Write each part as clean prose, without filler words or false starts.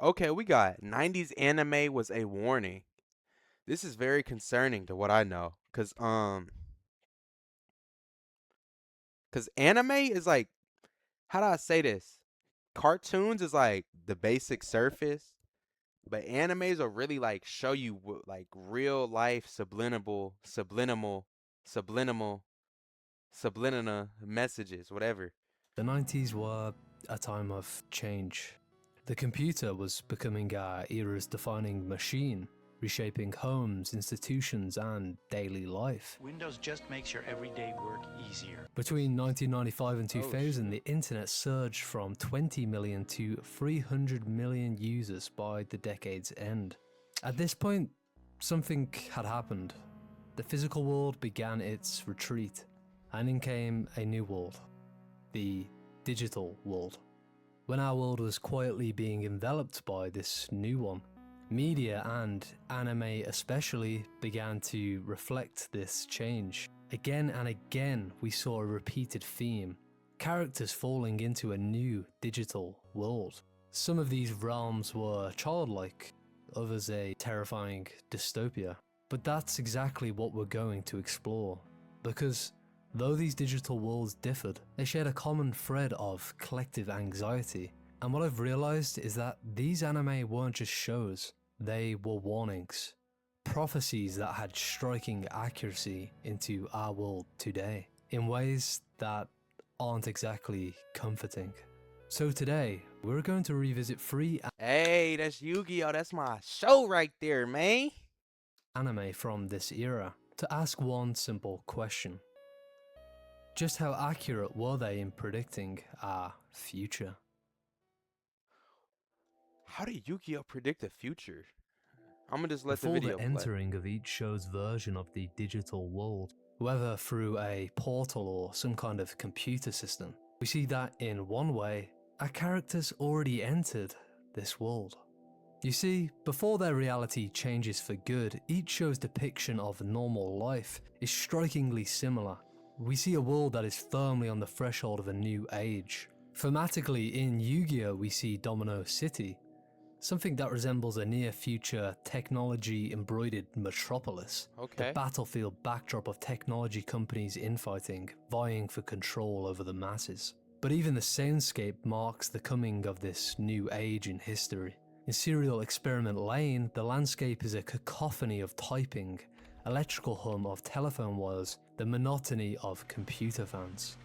Okay, we got 90's anime was a warning. This is very concerning to what I know, cause anime is like, how do I say this? Cartoons is like the basic surface, but animes will really like show you like real life subliminal, subliminal messages, whatever. The 90s were a time of change. The computer was becoming our era's defining machine, reshaping homes, institutions, and daily life. Windows just makes your everyday work easier. Between 1995 and Oh 2000, shit. the internet surged from 20 million to 300 million users by the decade's end. At this point, something had happened. The physical world began its retreat, and in came a new world, the digital world. When our world was quietly being enveloped by this new one, media and anime especially began to reflect this change. Again and again, we saw a repeated theme, characters falling into a new digital world. Some of these realms were childlike, others a terrifying dystopia. But that's exactly what we're going to explore, because though these digital worlds differed, they shared a common thread of collective anxiety. And what I've realized is that these anime weren't just shows, they were warnings. Prophecies that had striking accuracy into our world today, in ways that aren't exactly comforting. So today, we're going to revisit three Hey, that's Yu-Gi-Oh! That's my show right there, man. anime from this era to ask one simple question. Just how accurate were they in predicting our future? How did Yu-Gi-Oh! Predict the future? I'm gonna just let the Before the video play. entering of each show's version of the digital world, whether through a portal or some kind of computer system, we see that in one way, our characters already entered this world. You see, before their reality changes for good, each show's depiction of normal life is strikingly similar. We see a world that is firmly on the threshold of a new age. Thematically, in Yu-Gi-Oh! We see Domino City, something that resembles a near-future technology-embroidered metropolis, the Okay. battlefield backdrop of technology companies infighting, vying for control over the masses. But even the soundscape marks the coming of this new age in history. In Serial Experiment Lane, the landscape is a cacophony of typing, electrical hum of telephone wires, the monotony of computer fans.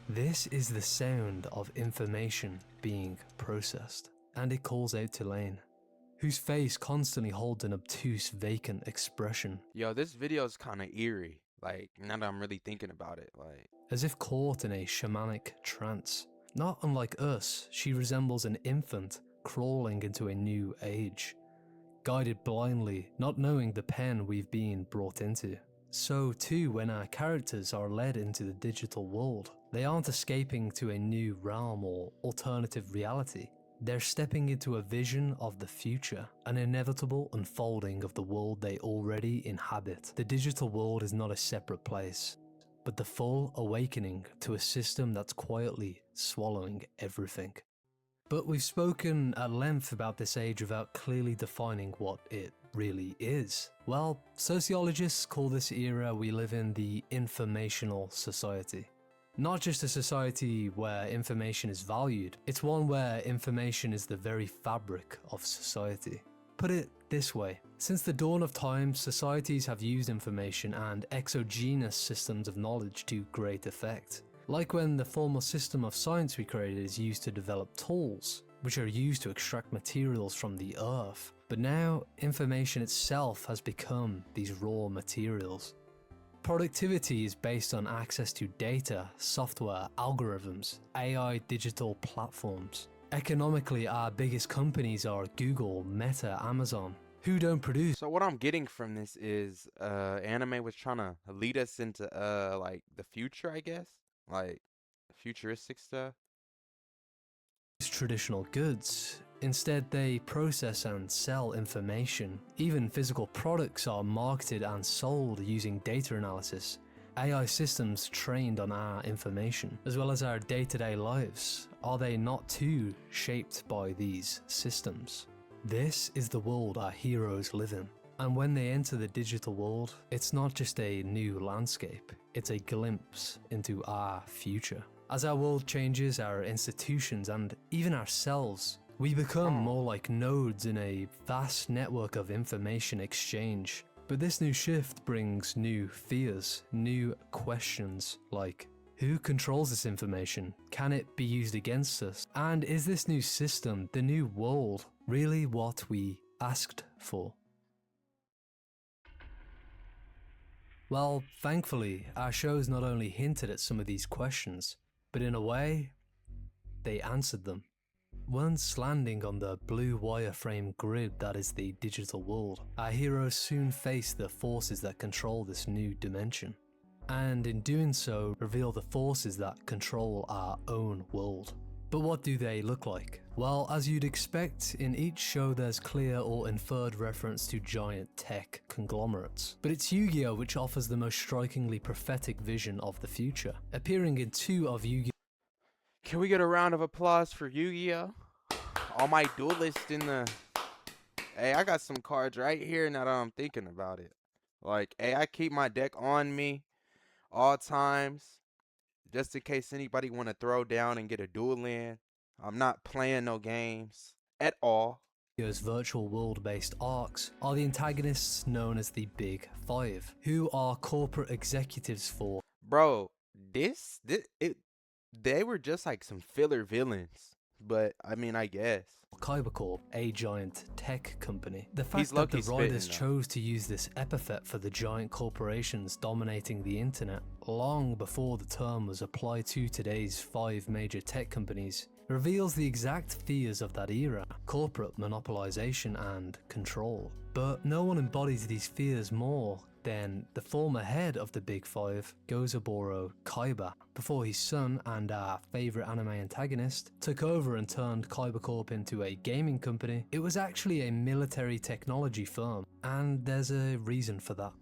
This is the sound of information being processed, and it calls out to Lane, whose face constantly holds an obtuse, vacant expression, Yo, this video is kind of eerie. Like, now that I'm really thinking about it, like, as if caught in a shamanic trance. Not unlike us, she resembles an infant crawling into a new age, guided blindly, not knowing the pen we've been brought into. So too, when our characters are led into the digital world, they aren't escaping to a new realm or alternative reality. They're stepping into a vision of the future, an inevitable unfolding of the world they already inhabit. The digital world is not a separate place, but the full awakening to a system that's quietly swallowing everything. But we've spoken at length about this age without clearly defining what it really is. Well, sociologists call this era we live in the informational society. Not just a society where information is valued, it's one where information is the very fabric of society. Put it this way, since the dawn of time, societies have used information and exogenous systems of knowledge to great effect. Like when the formal system of science we created is used to develop tools, which are used to extract materials from the earth. But now, information itself has become these raw materials. Productivity is based on access to data, software, algorithms, AI digital platforms. Economically, our biggest companies are Google, Meta, Amazon, who don't produce so what I'm getting from this is, anime was trying to lead us into, like the future, I guess, like futuristic stuff. traditional goods. Instead, they process and sell information. Even physical products are marketed and sold using data analysis. AI systems trained on our information, as well as our day-to-day lives, are they not too shaped by these systems? This is the world our heroes live in. And when they enter the digital world, it's not just a new landscape, it's a glimpse into our future. As our world changes, our institutions and even ourselves, we become more like nodes in a vast network of information exchange. But this new shift brings new fears, new questions like, who controls this information? Can it be used against us? And is this new system, the new world, really what we asked for? Well, thankfully, our shows not only hinted at some of these questions, but in a way, they answered them. Once landing on the blue wireframe grid that is the digital world, our heroes soon face the forces that control this new dimension. And in doing so, reveal the forces that control our own world. But what do they look like? Well, as you'd expect, in each show there's clear or inferred reference to giant tech conglomerates. But it's Yu-Gi-Oh! Which offers the most strikingly prophetic vision of the future, appearing in 2 of Yu-Gi-Oh! Can we get a round of applause for Yu-Gi-Oh? All my duelists in the... Hey, I got some cards right here now that I'm thinking about it. Like, hey, I keep my deck on me all times, just in case anybody want to throw down and get a duel in. I'm not playing no games at all. Yu-Gi-Oh's virtual world-based arcs are the antagonists known as the Big Five, who are corporate executives for Bro, they were just like some filler villains. But, I mean, I guess. Kyber Corp, a giant tech company. The He's fact that the low-key writers spitting, though. chose to use this epithet for the giant corporations dominating the internet long before the term was applied to today's 5 major tech companies reveals the exact fears of that era: corporate monopolization and control. But no one embodies these fears more than the former head of the Big Five, Gozaburo Kaiba, before his son and our favourite anime antagonist took over and turned Kyber Corp into a gaming company. It was actually a military technology firm, and there's a reason for that.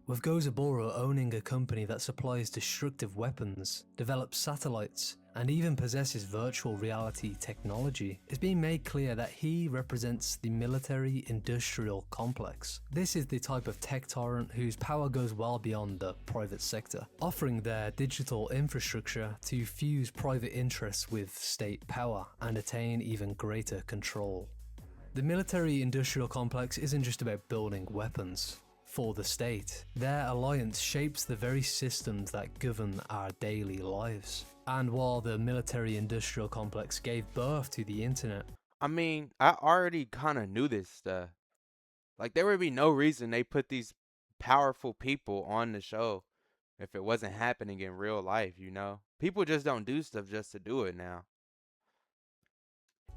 With Gozaburo owning a company that supplies destructive weapons, develops satellites, and even possesses virtual reality technology, it's been made clear that he represents the military-industrial complex. This is the type of tech tyrant whose power goes well beyond the private sector, offering their digital infrastructure to fuse private interests with state power and attain even greater control. The military-industrial complex isn't just about building weapons for the state. Their alliance shapes the very systems that govern our daily lives. And while the military-industrial complex gave birth to the internet, I mean, I already kind of knew this stuff. Like, there would be no reason they put these powerful people on the show if it wasn't happening in real life, you know? People just don't do stuff just to do it now.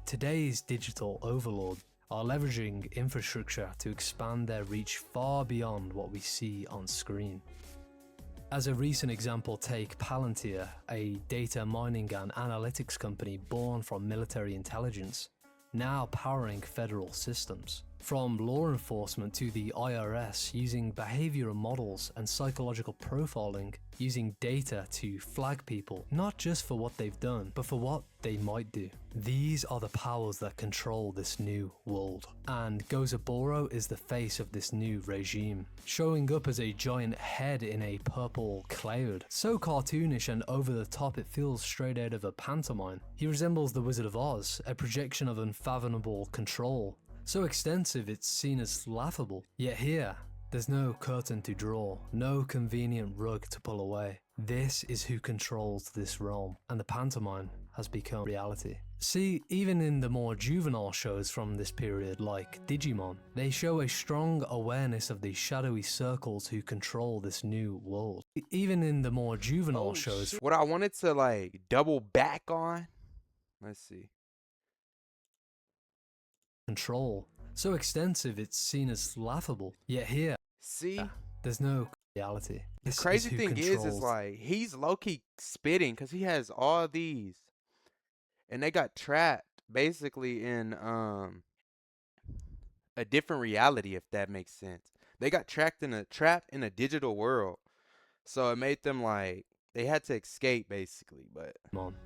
today's digital overlords are leveraging infrastructure to expand their reach far beyond what we see on screen. As a recent example, take Palantir, a data mining and analytics company born from military intelligence, now powering federal systems. From law enforcement to the IRS, using behavioral models and psychological profiling, using data to flag people, not just for what they've done, but for what they might do. These are the powers that control this new world. And Gozaburo is the face of this new regime, showing up as a giant head in a purple cloud. So cartoonish and over the top it feels straight out of a pantomime. He resembles the Wizard of Oz, a projection of unfathomable control. So extensive it's seen as laughable. Yet here, there's no curtain to draw, no convenient rug to pull away. This is who controls this realm, and the pantomime has become reality. See, even in the more juvenile shows from this period, like Digimon, they show a strong awareness of the shadowy circles who control this new world. Even in the more juvenile shows, What I wanted to, like, double back on, let's see. control. So extensive it's seen as laughable. Yet here, See? there's no reality. The This crazy who thing is controls like, he's low-key spitting because he has all these. And they got trapped, basically, in, a different reality, if that makes sense. They got trapped in a digital world. So it made them, like, They had to escape basically, but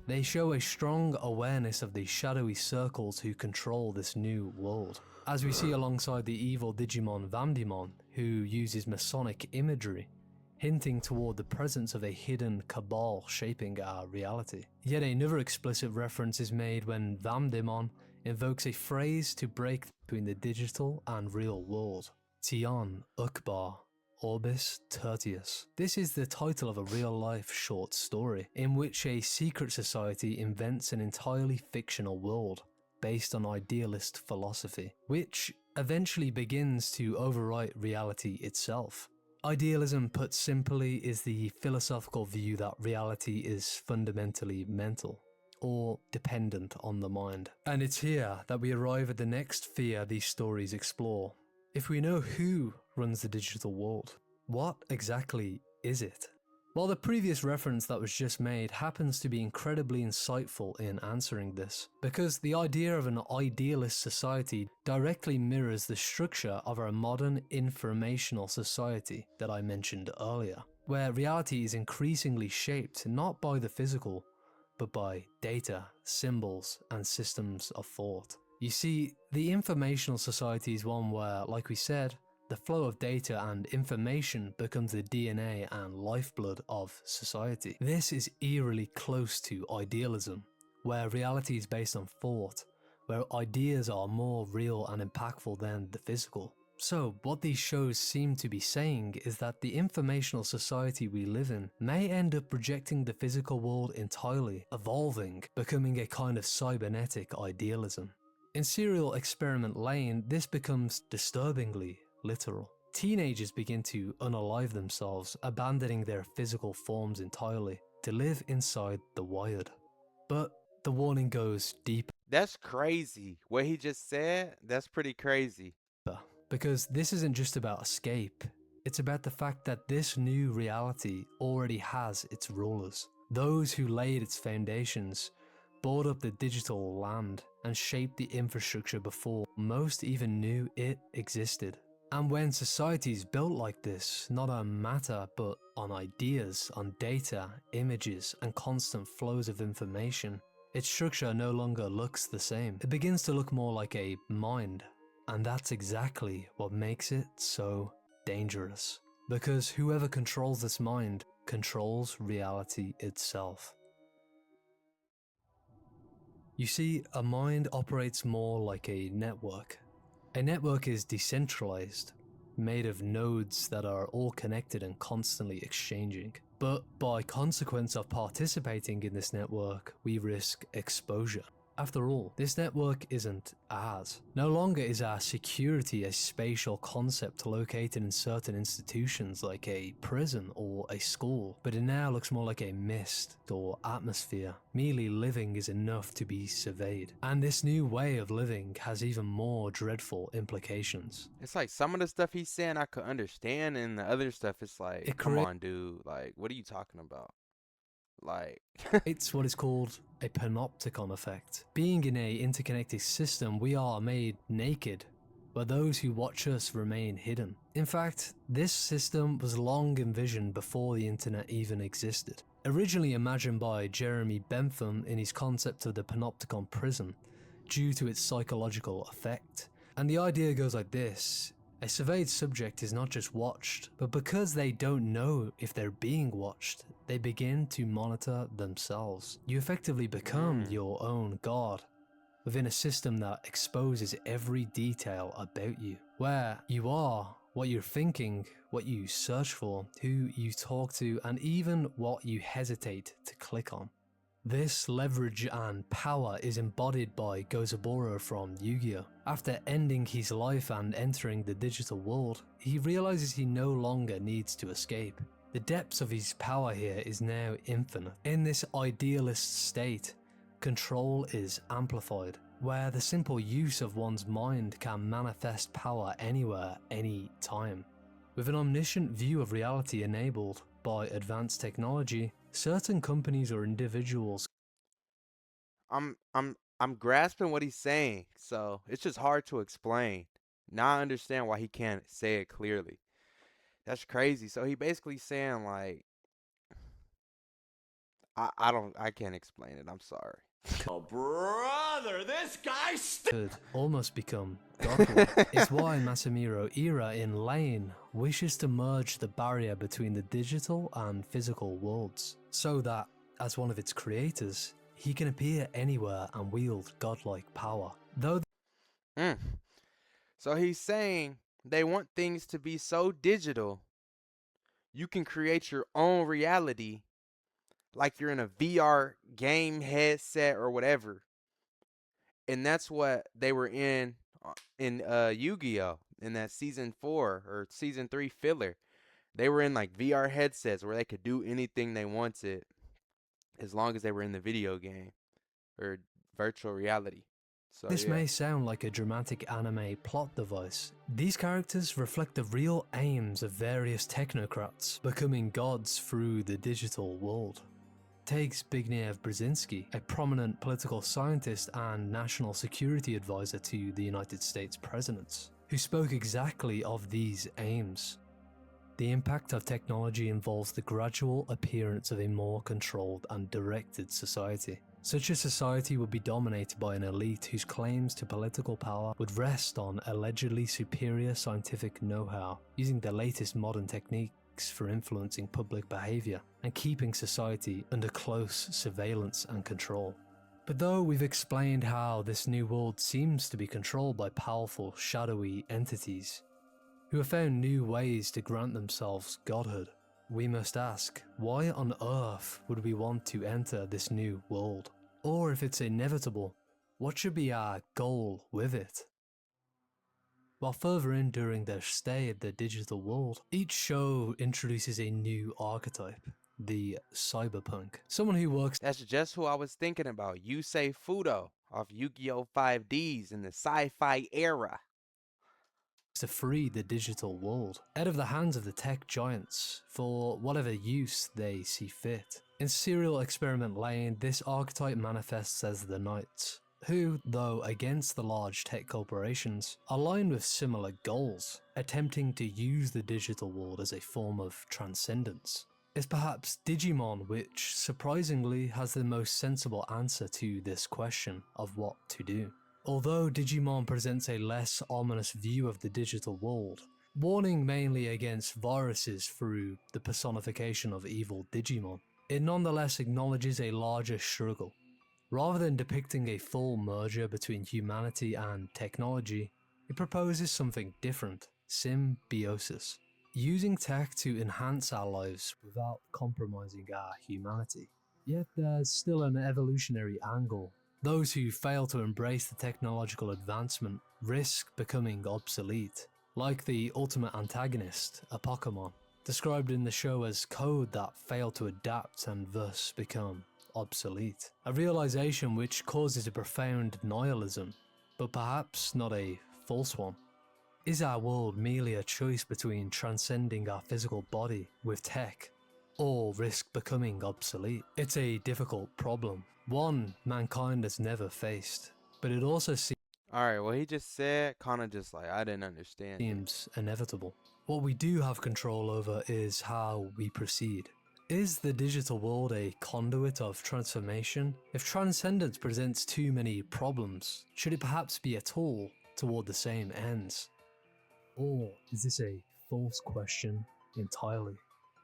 They show a strong awareness of the shadowy circles who control this new world, as we see alongside the evil Digimon Vamdemon, who uses Masonic imagery, hinting toward the presence of a hidden cabal shaping our reality. Yet another explicit reference is made when Vamdemon invokes a phrase to break between the digital and real world. Tian Ukbar Orbis Tertius. This is the title of a real-life short story in which a secret society invents an entirely fictional world based on idealist philosophy, which eventually begins to overwrite reality itself. Idealism, put simply, is the philosophical view that reality is fundamentally mental, or dependent on the mind. And it's here that we arrive at the next fear these stories explore. If we know who runs the digital world, what exactly is it? Well, the previous reference that was just made happens to be incredibly insightful in answering this, because the idea of an idealist society directly mirrors the structure of our modern informational society that I mentioned earlier, where reality is increasingly shaped not by the physical, but by data, symbols, and systems of thought. You see, the informational society is one where, like we said, the flow of data and information becomes the DNA and lifeblood of society. This is eerily close to idealism, where reality is based on thought, where ideas are more real and impactful than the physical. So, what these shows seem to be saying is that the informational society we live in may end up rejecting the physical world entirely, evolving, becoming a kind of cybernetic idealism. In Serial Experiment Lane, this becomes disturbingly literal. Teenagers begin to unalive themselves, abandoning their physical forms entirely, to live inside the wired. But the warning goes deeper. that's crazy. What he just said, that's pretty crazy. Because this isn't just about escape, it's about the fact that this new reality already has its rulers. Those who laid its foundations, bought up the digital land, and shaped the infrastructure before most even knew it existed. And when society is built like this, not on matter but on ideas, on data, images, and constant flows of information, its structure no longer looks the same. It begins to look more like a mind. And that's exactly what makes it so dangerous. Because whoever controls this mind controls reality itself. You see, a mind operates more like a network. A network is decentralized, made of nodes that are all connected and constantly exchanging. But by consequence of participating in this network, we risk exposure. After all, this network isn't ours. No longer is our security a spatial concept located in certain institutions like a prison or a school, but it now looks more like a mist or atmosphere. Merely living is enough to be surveyed. And this new way of living has even more dreadful implications. It's like some of the stuff he's saying I could understand, and the other stuff it's like, It come on, dude. Like, what are you talking about? Like, It's what is called a panopticon effect. Being in a interconnected system, we are made naked, but those who watch us remain hidden. In fact, this system was long envisioned before the internet even existed. Originally imagined by Jeremy Bentham in his concept of the panopticon prison, due to its psychological effect. And the idea goes like this. A surveyed subject is not just watched, but because they don't know if they're being watched, they begin to monitor themselves. You effectively become your own god within a system that exposes every detail about you. Where you are, what you're thinking, what you search for, who you talk to, and even what you hesitate to click on. This leverage and power is embodied by Gozaburo from Yu-Gi-Oh! After ending his life and entering the digital world, he realizes he no longer needs to escape. The depths of his power here is now infinite. In this idealist state, control is amplified, where the simple use of one's mind can manifest power anywhere, any time. With an omniscient view of reality enabled by advanced technology, certain companies or individuals. I'm grasping what he's saying, so it's just hard to explain. Now I understand why he can't say it clearly. That's crazy. So he basically saying like I can't explain it. I'm sorry. Oh, brother, this guy could almost become godly. It's why Masahiro Ira in Lane wishes to merge the barrier between the digital and physical worlds, so that, as one of its creators, he can appear anywhere and wield godlike power. Though Mm. So he's saying they want things to be so digital, you can create your own reality like you're in a VR game headset or whatever. And that's what they were in Yu-Gi-Oh! In that season 4 or season 3 filler. They were in like VR headsets where they could do anything they wanted as long as they were in the video game or virtual reality. So this yeah. may sound like a dramatic anime plot device, these characters reflect the real aims of various technocrats becoming gods through the digital world. Take Zbigniew Brzezinski, a prominent political scientist and national security advisor to the United States presidents, who spoke exactly of these aims. The impact of technology involves the gradual appearance of a more controlled and directed society. Such a society would be dominated by an elite whose claims to political power would rest on allegedly superior scientific know-how, using the latest modern techniques for influencing public behavior and keeping society under close surveillance and control. But though we've explained how this new world seems to be controlled by powerful, shadowy entities, who have found new ways to grant themselves godhood, we must ask, why on earth would we want to enter this new world? Or if it's inevitable, what should be our goal with it? While further in during their stay at the digital world, each show introduces a new archetype, the cyberpunk. Someone who works That's just who I was thinking about. Yusei Fudo off Yu-Gi-Oh! 5Ds in the sci-fi era. to free the digital world out of the hands of the tech giants for whatever use they see fit. In Serial Experiment Lane, this archetype manifests as the Knights, who, though against the large tech corporations, align with similar goals, attempting to use the digital world as a form of transcendence. It's perhaps Digimon which, surprisingly, has the most sensible answer to this question of what to do. Although Digimon presents a less ominous view of the digital world, warning mainly against viruses through the personification of evil Digimon, it nonetheless acknowledges a larger struggle. Rather than depicting a full merger between humanity and technology, it proposes something different: symbiosis. Using tech to enhance our lives without compromising our humanity. Yet there's still an evolutionary angle. Those who fail to embrace the technological advancement risk becoming obsolete, like the ultimate antagonist, a Pokemon, described in the show as code that failed to adapt and thus become obsolete. A realization which causes a profound nihilism, but perhaps not a false one. Is our world merely a choice between transcending our physical body with tech, or risk becoming obsolete? It's a difficult problem, one mankind has never faced, but it also Alright, what he just said, kinda just like, I didn't understand it. seems inevitable. What we do have control over is how we proceed. Is the digital world a conduit of transformation? If transcendence presents too many problems, should it perhaps be a tool toward the same ends? Or is this a false question entirely?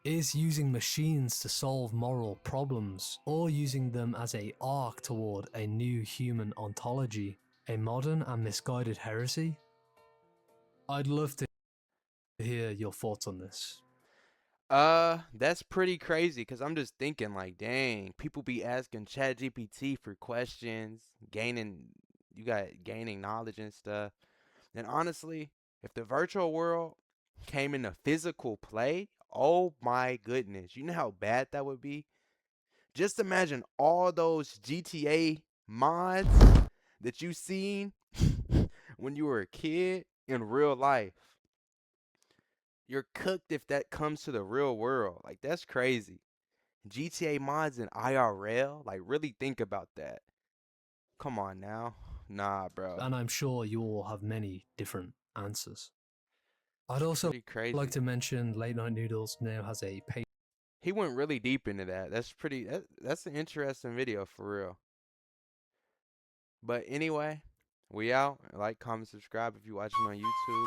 Is using machines to solve moral problems, or using them as an arc toward a new human ontology, a modern and misguided heresy? I'd love to hear your thoughts on this. That's pretty crazy because I'm just thinking like, dang, people be asking ChatGPT for questions, gaining knowledge and stuff. And honestly, if the virtual world came into physical play, oh my goodness, you know how bad that would be? Just imagine all those GTA mods that you seen when you were a kid in real life. You're cooked if that comes to the real world. Like that's crazy. GTA mods in IRL? Like really think about that. Come on now. Nah, bro. And I'm sure you all have many different answers. I'd It's also pretty like crazy. to mention Late Night Noodles now has a He went really deep into that. That's an interesting video for real. But anyway, we out. Like, comment, subscribe if you're watching on YouTube.